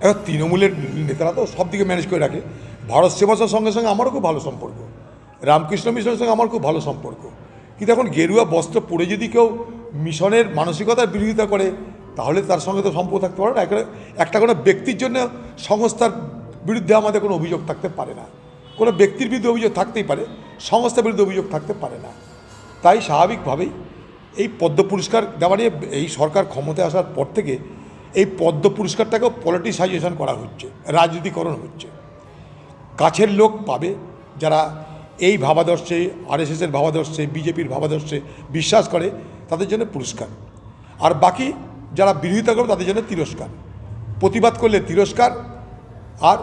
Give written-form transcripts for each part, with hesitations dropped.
এখন তৃণমূলের নেতারা তো সব দিকে ম্যানেজ করে রাখে। ভারত সেবাশ্রমের সঙ্গে সঙ্গে আমারও খুব ভালো সম্পর্ক, রামকৃষ্ণ মিশনের সঙ্গে আমার খুব ভালো সম্পর্ক। কিন্তু এখন গেরুয়া বস্ত্র পরে যদি কেউ মিশনের মানসিকতার বিরোধিতা করে তাহলে তার সঙ্গে তো সম্পর্ক থাকতে পারে না। একটা কোনো ব্যক্তির জন্য সংস্থার বিরুদ্ধে আমাদের কোনো অভিযোগ থাকতে পারে না। কোনো ব্যক্তির বিরুদ্ধে অভিযোগ থাকতেই পারে, সংস্থার বিরুদ্ধে অভিযোগ থাকতে পারে না। তাই স্বাভাবিকভাবেই এই পদ্ম পুরস্কার দেওয়া নিয়ে এই সরকার ক্ষমতায় আসার পর থেকে এই পদ্ম পুরস্কারটাকেও পলিটিসাইজেশন করা হচ্ছে, রাজনীতিকরণ হচ্ছে। কাছের লোক পাবে যারা এই ভাবাদর্শে, আরএসএসের ভাবাদর্শে, বিজেপির ভাবাদর্শে বিশ্বাস করে, তাদের জন্য পুরস্কার। আর বাকি যারা বিরোধিতা করে তাদের জন্য তিরস্কার। প্রতিবাদ করলে তিরস্কার, আর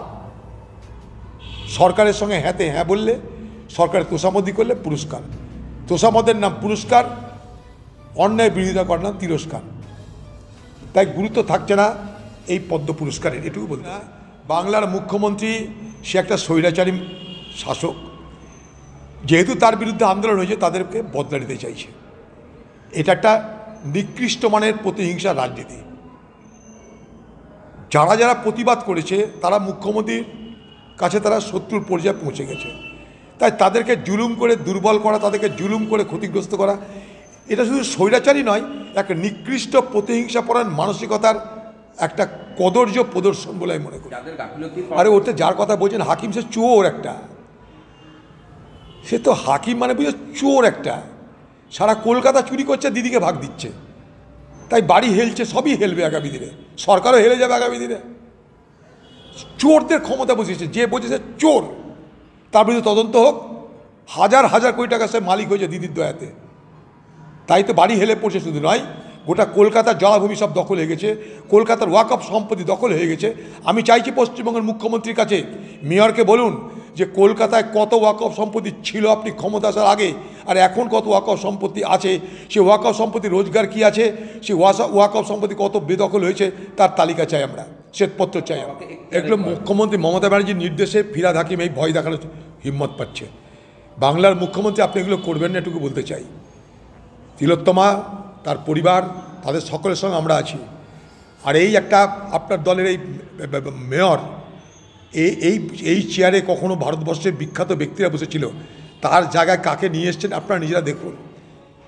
সরকারের সঙ্গে হ্যাঁতে হ্যাঁ বললে, সরকারের তোষামদি করলে পুরস্কার। তোষামদের নাম পুরস্কার, অন্যায় বিরোধিতা করার নাম তিরস্কার। তাই গুরুত্ব থাকছে না এই পদ্ম পুরস্কারের। এটুকু বলতে না, বাংলার মুখ্যমন্ত্রী সে একটা স্বৈরাচারী শাসক, যেহেতু তার বিরুদ্ধে আন্দোলন হয়েছে তাদেরকে বদলা নিতে চাইছে। এটা একটা নিকৃষ্ট মানের প্রতিহিংসার রাজনীতি। যারা যারা প্রতিবাদ করেছে তারা মুখ্যমন্ত্রীর কাছে তারা শত্রুর পর্যায়ে পৌঁছে গেছে। তাই তাদেরকে জুলুম করে দুর্বল করা, তাদেরকে জুলুম করে ক্ষতিগ্রস্ত করা, এটা শুধু স্বৈরাচারী নয়, এক নিকৃষ্ট প্রতিহিংসাপরায়ণ মানসিকতার একটা কদর্য প্রদর্শন বলে আমি মনে করি। আরে ওটা যার কথা বলছেন হাকিম, সে চোর একটা। সে তো হাকিম মানে বুঝে চোর একটা। সারা কলকাতা চুরি করছে, দিদিকে ভাগ দিচ্ছে। তাই বাড়ি হেলছে, সবই হেলবে আগামী দিনে, সরকারও হেলে যাবে আগামী দিনে। চোরদের ক্ষমতা বসিয়েছে, যে বসেছে চোর তার বিরুদ্ধে তদন্ত হোক। হাজার হাজার কোটি টাকা সে মালিক হয়েছে দিদির দয়াতে। তাই তো বাড়ি হেলে পড়ছে, শুধু নয় গোটা কলকাতার জলাভূমি সব দখল হয়ে গেছে, কলকাতার ওয়াকফ সম্পত্তি দখল হয়ে গেছে। আমি চাইছি পশ্চিমবঙ্গের মুখ্যমন্ত্রীর কাছে, মেয়রকে বলুন যে কলকাতায় কত ওয়াকফ সম্পত্তি ছিল আপনি ক্ষমতা আসার আগে, আর এখন কত ওয়াকফ সম্পত্তি আছে, সে ওয়াকফ সম্পত্তি রোজগার কি আছে, সে ওয়াকফ সম্পত্তি কত বেদখল হয়েছে তার তালিকা চাই আমরা, শ্বেতপত্র চাই। এগুলো মুখ্যমন্ত্রী মমতা ব্যানার্জির নির্দেশে ফিরহাদ হাকিম এই ভয় দেখানোর হিম্মত পাচ্ছে। বাংলার মুখ্যমন্ত্রী আপনি এগুলো করবেন না, এটুকু বলতে চাই। তিলোত্তমা, তার পরিবার, তাদের সকলের সঙ্গে আমরা আছি। আর এই একটা আপনার দলের এই মেয়র, এই চেয়ারে কখনো ভারতবর্ষের বিখ্যাত ব্যক্তিরা বসেছিল, তার জায়গায় কাকে নিয়ে এসছেন আপনারা নিজেরা দেখুন।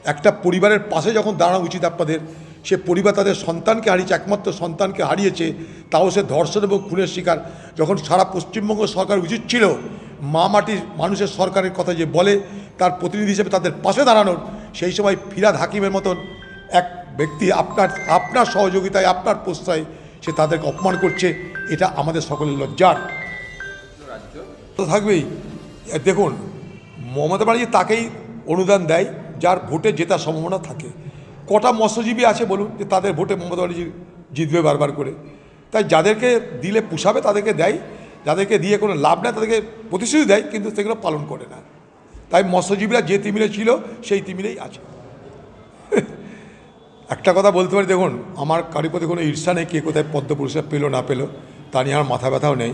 একটা পরিবারের পাশে যখন দাঁড়ানো উচিত আপনাদের, সে পরিবার তাদের সন্তানকে হারিয়েছে, একমাত্র সন্তানকে হারিয়েছে, তাও সে ধর্ষণ এবং খুনের শিকার। যখন সারা পশ্চিমবঙ্গ সরকার উচিত ছিল মা মাটির মানুষের সরকারের কথা যে বলে, তার প্রতিনিধি হিসেবে তাদের পাশে দাঁড়ানোর, সেই সময় ফিরহাদ হাকিমের মতন এক ব্যক্তি আপনার সহযোগিতায়, আপনার প্রশ্রয় সে তাদেরকে অপমান করছে। এটা আমাদের সকলের লজ্জার। থাকবেই। দেখুন, মমতা ব্যানার্জি তাকেই অনুদান দেয় যার ভোটে জেতার সম্ভাবনা থাকে। কটা মৎস্যজীবী আছে বলুন যে তাদের ভোটে মমতা ব্যানার্জি জিতবে বারবার করে? তাই যাদেরকে দিলে পুষাবে তাদেরকে দেয়, যাদেরকে দিয়ে কোনো লাভ নেই তাদেরকে প্রতিশ্রুতি দেয়, কিন্তু সেগুলো পালন করে না। তাই মৎস্যজীবীরা যে তিমিরে ছিল সেই তিমিরেই আছে। একটা কথা বলতে পারি, দেখুন আমার কারোর প্রতি কোনো ঈর্ষা নেই, কে কোথায় পদ্ম পুরস্কার পেলো না পেলো তা নিয়ে আমার মাথা ব্যথাও নেই।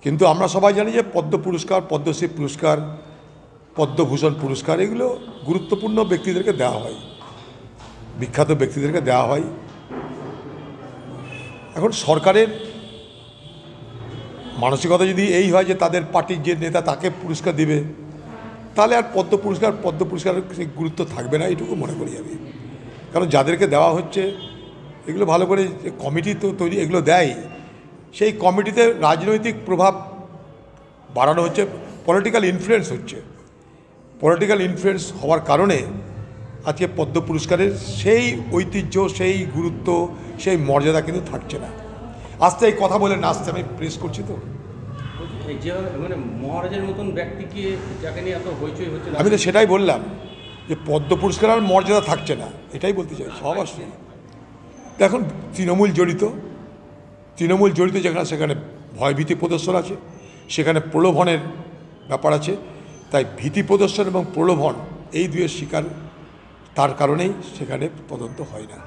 কিন্তু আমরা সবাই জানি যে পদ্ম পুরস্কার, পদ্মশ্রী পুরস্কার, পদ্মভূষণ পুরস্কার এগুলো গুরুত্বপূর্ণ ব্যক্তিদেরকে দেওয়া হয়, বিখ্যাত ব্যক্তিদেরকে দেওয়া হয়। এখন সরকারের মানসিকতা যদি এই হয় যে তাদের পার্টির যে নেতা তাকে পুরস্কার দিবে, তাহলে আর পদ্ম পুরস্কারের গুরুত্ব থাকবে না, এইটুকু মনে করি আমি। কারণ যাদেরকে দেওয়া হচ্ছে এগুলো ভালো করে কমিটি তো তৈরি, এগুলো দেয়, সেই কমিটিতে রাজনৈতিক প্রভাব বাড়ানো হচ্ছে, পলিটিক্যাল ইনফ্লুয়েন্স হচ্ছে। পলিটিক্যাল ইনফ্লুয়েন্স হওয়ার কারণে আজকে পদ্ম পুরস্কারের সেই ঐতিহ্য, সেই গুরুত্ব, সেই মর্যাদা কিন্তু থাকছে না। আস্তে এই কথা বলে না, আসতে আমি প্রেস করছি তো, মানে মহারাজের মতন ব্যক্তিকে যাকে নিয়ে এত হইচই হচ্ছে, আমি তো সেটাই বললাম যে পদ্ম পুরস্কার আর মর্যাদা থাকছে না, এটাই বলতে চাই। অবশ্যই দেখুন, তৃণমূল জড়িত যেখানে সেখানে ভয়ভীতি প্রদর্শন আছে, সেখানে প্রলোভনের ব্যাপার আছে। তাই ভীতি প্রদর্শন এবং প্রলোভন এই দুয়ের শিকার, তার কারণেই সেখানে তদন্ত হয় না।